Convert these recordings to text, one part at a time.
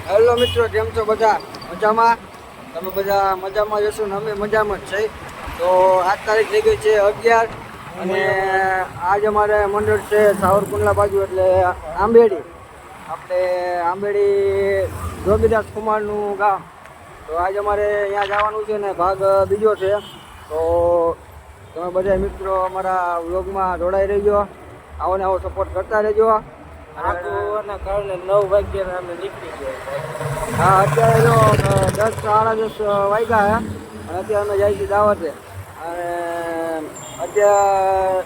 Hello મિત્રો, કેમ છો બધા? મજામાં? તમે બધા મજામાં જશો ને અમે મજામાં જ છીએ. તો 8 તારીખ થઈ ગઈ છે 11 અને આજ અમારે મંડળ છે સાવરકુંડલા બાજુ, એટલે આંબેડી. આપણે આંબેડી જોગીદાસ કુમારનું ગામ. તો આજે અમારે અહીંયા જવાનું છે ને ભાગ બીજો છે. તો તમે બધા મિત્રો અમારા વ્લોગમાં જોડાઈ રહેજો, આવો ને આવો સપોર્ટ કરતા રહેજો. આગોના કારણે 9 વાગ્યાના અમે નીકળી ગયા. હા, અત્યારે જો 10 સાડા 10 વાગ્યા છે અને અત્યારે અમે જાય છીએ દાવતે. અને અત્યારે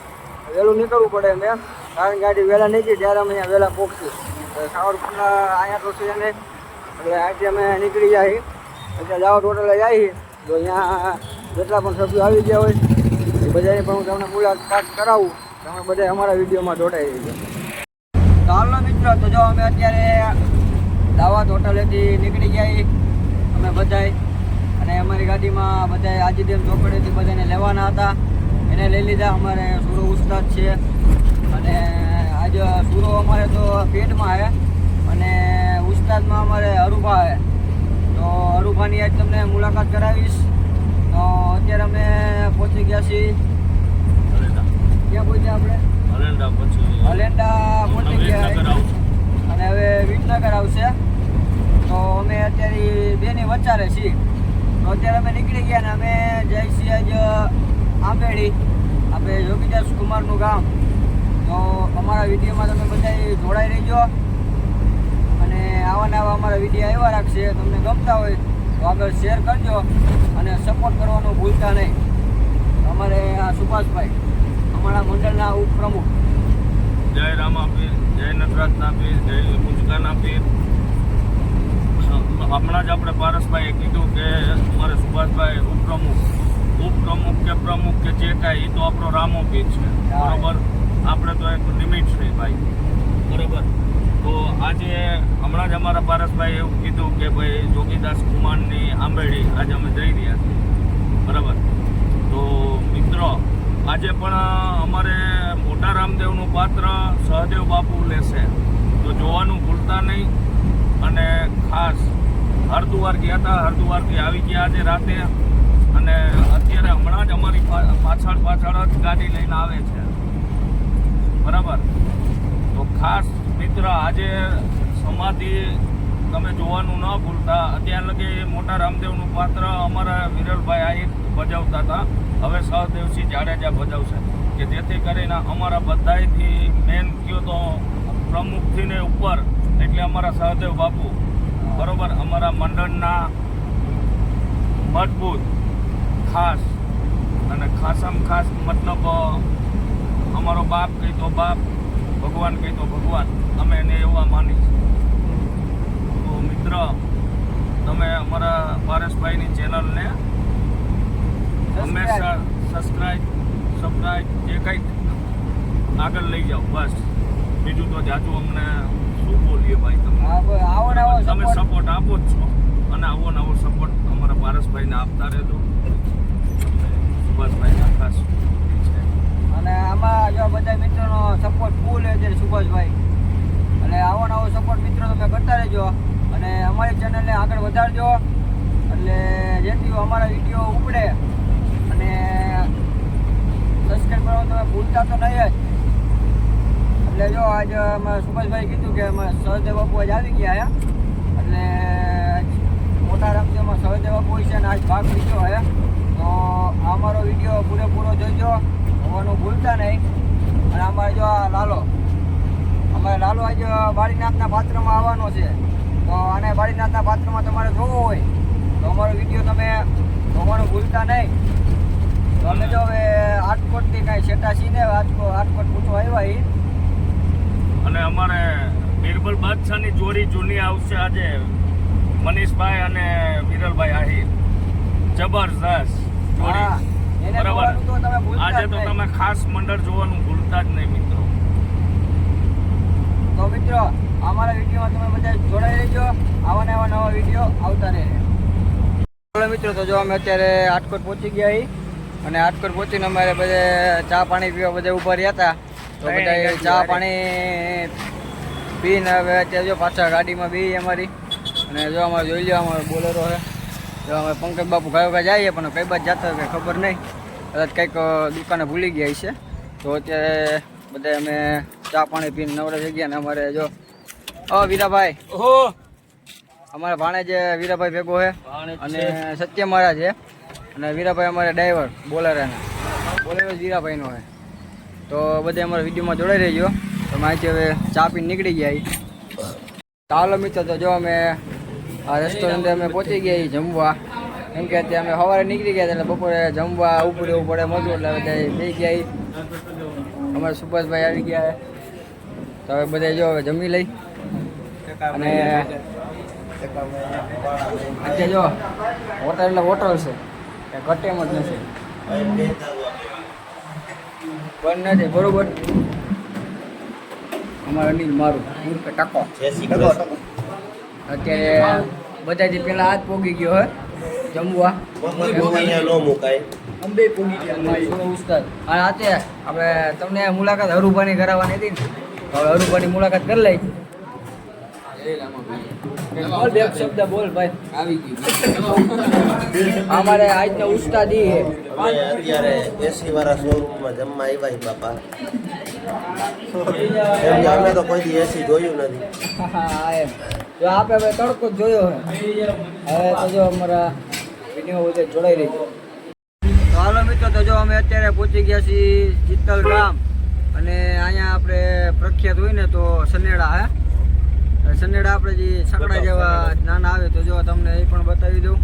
વહેલું નીકળવું પડે એમ, કારણ ગાડી વહેલા નીકળી ત્યારે અમે અહીંયા વહેલા પહોંચીએ. સાવરકુંડલા અહીંયા તો છે ને, એટલે આજે અમે નીકળી જાય. અત્યારે દાવત હોટલે જઈએ તો અહીંયા જેટલા પણ સભ્યો આવી ગયા હોય એ બધાની પણ હું તમને મુલાકાત કરાવું. તમે બધા અમારા વિડીયોમાં જોડાઈ રહીજો. તો હાલો મિત્રો, તો જો અમે અત્યારે દાવત હોટલેથી નીકળી ગયા અમે બધાય. અને અમારી ગાડીમાં બધાય આજીદેમ ચોકડેથી બધાને લેવાના હતા, એને લઈ લીધા. અમારે સુરો ઉસ્તાદ છે અને આજે સુરો અમારે તો પેટમાં છે અને ઉસ્તાદમાં અમારે અરુભા છે. તો અરુભાની આજ તમને મુલાકાત કરાવીશ. તો અત્યારે અમે પહોંચી ગયા છીએ. ક્યાં પહોંચ્યા આપણે? અલેન્ડા પહોંચી ગયા અને હવે વિસનગર આવશે. તો અમે અત્યારે બેની વચારે છીએ. તો અત્યારે અમે નીકળી ગયા ને અમે જઈ છીએ આજ આંબેડી, આપણે જોગીદાસ કુમારનું ગામ. તો અમારા વિડીયોમાં તમે બધા જોડાઈ રહેજો અને આવા નવા અમારા વિડીયો આવ્યા રાખશે. તમને ગમતા હોય તો આગળ શેર કરજો અને સપોર્ટ કરવાનું ભૂલતા નહીં. અમારે આ સુભાષભાઈ અમારા મંડળના ઉપપ્રમુખ. જય રામાપીર, જય નટરાજના પીર, જય મુંજકાના પીર. હમણાં જ આપણે પારસભાઈએ કીધું કે અમારે સુભાષભાઈ ઉપપ્રમુખ કે પ્રમુખ કે જે કાંઈ, એ તો આપણો રામો પીર છે, બરોબર. આપણે તો એક નિમિત્ત છે ભાઈ, બરોબર. તો આજે હમણાં જ અમારા પારસભાઈએ એવું કીધું કે ભાઈ જોગીદાસ કુમારની આંબેડી આજે અમે જઈ રહ્યા છીએ, બરાબર. તો મિત્રો, આજે પણ અમારે મોટા રામદેવનું પાત્ર સહદેવ બાપુ લેશે, તો જોવાનું ભૂલતા નહીં. અને ખાસ હરદુવાર ગયા હતા, હરદુવારથી આવી ગયા આજે રાતે અને અત્યારે હમણાં જ અમારી પાછળ જ ગાડી લઈને આવે છે, બરાબર. તો ખાસ મિત્ર, આજે સમાધિ તમે જોવાનું ન ભૂલતા. અત્યાર લગી મોટા રામદેવનું પાત્ર અમારા વિરલભાઈ આહિર ભજવતા હતા, હવે સહદેવસિંહ જાડેજા ભજવશે. કે જેથી કરીને અમારા બધાથી મેન કયો તો પ્રમુખથી ને ઉપર એટલે અમારા સહદેવ બાપુ, બરોબર. અમારા મંડળના મજબૂત ખાસ અને ખાસમ ખાસ, મતલબ અમારો બાપ કહી તો બાપ, ભગવાન કહી તો ભગવાન, અમે એને એવા માની. તો મિત્ર, તમે અમારા પારસભાઈની ચેનલને હંમેશા સબસ્ક્રાઈબ જે કંઈક આગળ લઈ જાઓ, બસ. બીજું તો જાજુ અમને શું બોલીએ ભાઈ, તમે સપોર્ટ આપો જ છો અને આવો નવો સપોર્ટ અમારા પારસભાઈને આપતા રહેજો. સુભાષભાઈના ખાસ છે અને આમાં જો બધા મિત્રોનો સપોર્ટ ફૂલ છે સુભાષભાઈ. એટલે આવો નવો સપોર્ટ મિત્રો તમે કરતા રહેજો અને અમારી ચેનલને આગળ વધારજો, એટલે જેથી અમારા વિડીયો ઉપડે. અને સબસ્ક્રાઈબ કરવાનું તમે ભૂલતા તો નહીં જ. એટલે જો આજ અમારે સુભાષભાઈ કીધું કે અમે સહદેવ બાપુ આજ આવી ગયા એટલે મોટા રામદેવમાં સહદેવ બાપુ છે અને આજ ભાગ લીધો છે. તો અમારો વિડીયો પૂરેપૂરો જોઈજો, હોવાનું ભૂલતા નહીં. અને અમારે જો આ અમારે લાલો આજ બાળીનાથના પાત્રમાં આવવાનો છે. તો આને બાળીનાથના પાત્રમાં તમારે જોવો હોય તો અમારો વિડીયો તમે જોવાનું ભૂલતા નહીં. તો અમે જો હવે રાજકોટથી કાંઈ છેટા છીએ રાજકોટ પૂછવા આવ્યા અને અમારે બિરબલ બાદશાહની જોડી જૂની આવશે આજે, મનીષભાઈ અને વિરલભાઈ આહિર. જબરદસ્ત જોડી, બરાબર. આજે તો તમે ખાસ મંડળ જોવાનું ભૂલતા જ નહીં મિત્રો. તો મિત્રો, અમારા વિડીયોમાં તમે બધા જોડાઈ રહેજો, આવા નવા વિડીયો આવતા રહે. ચાલો મિત્રો, તો જો અમે અત્યારે રાજકોટ પહોંચી ગયા અને રાજકોટ પહોંચીને અમારે બધે ચા પાણી પીવા બધા ઊભા રહ્યા હતા. તો બધા ચા પાણી પીને હવે અત્યારે જો પાછા ગાડીમાં બી અમારી અને જો અમારે જોઈ લો અમારો બોલેરો છે. જો અમે પંકજ બાપુ કયો જઈએ પણ કઈ બાજુ જતા હોય કંઈ ખબર નહીં. કદાચ કંઈક દુકાને ભૂલી ગયા છે. તો અત્યારે બધા અમે ચા પાણી પીને નવરા થઈ ગયા. ને અમારે જો વીરાભાઈ ઓહો અમારા ભાણેજ વીરાભાઈ ભેગો છે અને સત્ય મારા છે. અને વીરાભાઈ અમારે ડ્રાઈવર બોલેરાના બોલેરો જ વીરાભાઈનો છે. તો બધા અમારા વિડીયોમાં જોડાઈ રહેજો. તો અહીંથી હવે ચા પીને નીકળી ગયા. ચાલો મિત્રો, તો જો અમે આ રેસ્ટોરન્ટે અમે પહોંચી ગયા જમવા. કેમ કે અત્યારે અમે સવારે નીકળી ગયા એટલે બપોરે જમવા ઉપર એવું પડે મજૂર એટલે બધા જઈ ગયા. અમારા સુભાષભાઈ આવી ગયા તો હવે બધા જો હવે જમી લઈ. અને અત્યારે જો હોટલ એટલે હોટલ છે, ઘટે એમ જ નથી, બંધ નથી. બરોબર. અમારે અનિલ મારું ઉર્ફે ટાકો અત્યારે બધાથી પહેલાં હાથ પોગી ગયો હોય જમવા. અંબે પોગી ગયા ઉસ્તાદ. અને અત્યારે આપણે તમને મુલાકાત હરુભાની કરાવવાની હતી ને, હવે હરુભાની મુલાકાત કરી લઈ. બોલ બે શબ્દ બોલ ભાઈ. આવી ગયું અમારે આજનો ઉસ્તાદ ઈ છે. અત્યારે એસી વાળા શોરૂમમાં જમવા આવ્યા બાપા. અમે તો કોઈ દી એસી જોયું નથી. હા એમ જો આપણે હવે તડકો જ જોયો હોય. હવે તો જો અમારા વિડીયો બધે જોડાઈ રહી. તો હાલો મિત્રો, તો જો અમે અત્યારે પહોંચી ગયા છીએ ચિત્તલ ગામ. અને અહીંયા આપણે પ્રખ્યાત હોય ને તો સનેડા હે. સનેડા આપણે જે છકડા જેવા નાના આવે તો જો તમને એ પણ બતાવી દઉં.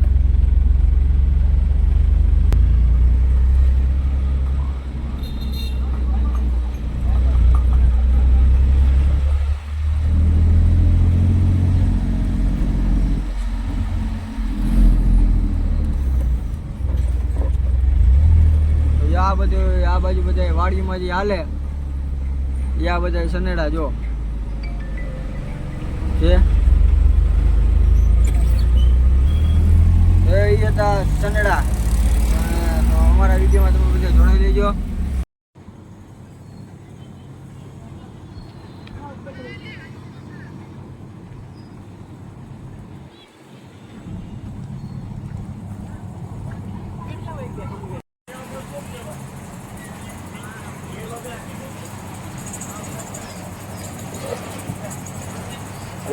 આ બાજુ બધા વાડીમાં જે હાલે એ આ બધા સનેડા જો છે. એ હતા સનેડા. તો અમારા વિડીયોમાં તમે બધા જોડાઈ લેજો.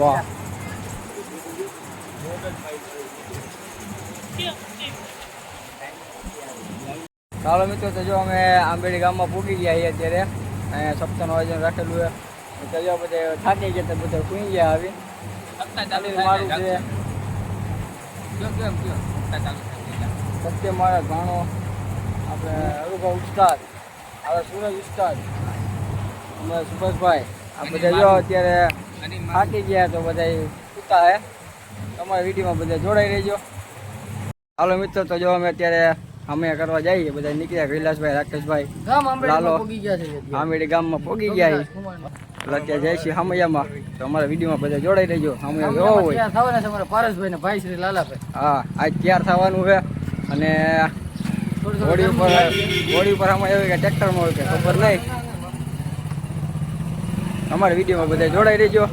વાહ. ચાલો મિત્રો, તો જો અમે આંબેડી ગામમાં પૂગી ગયા છીએ અત્યારે. અહીંયા સપ્તાહનું આયોજન રાખેલું છે. તો જો બધા થાકી ગયા તો બધા સુઈ ગયા. આવી મારું છે સત્ય મારા ભાણો આપણે હરુભા ઉસ્તાદ, હવે સુરજ ઉસ્તાદ, અમારા સુભાષભાઈ, આ બધા જો અત્યારે થાકી ગયા તો બધા સૂતા હે. તમારા વિડીયોમાં બધા જોડાઈ રહેજો. હાલો મિત્રો, તો જો અમે અત્યારે અમે કરવા જઈએ. બધા નીકળ્યા. કૈલાસભાઈ, રાકેશભાઈ, લાલો આંબેડી ગામમાં પોગી ગયા એટલે અત્યારે જાય છે હામૈયામાં. તો અમારા વિડીયોમાં બધા જોડાઈ રહેજો. હામૈયા જોવો હોય પારસભાઈ ને ભાઈ શ્રી લાલાભાઈ. હા, આજ તૈયાર થવાનું છે. અને હોળી ઉપર આમાં એવું કે ટ્રેક્ટરમાં હોય કે ખબર નહીં. અમારા વિડીયોમાં બધા જોડાઈ રહેજો.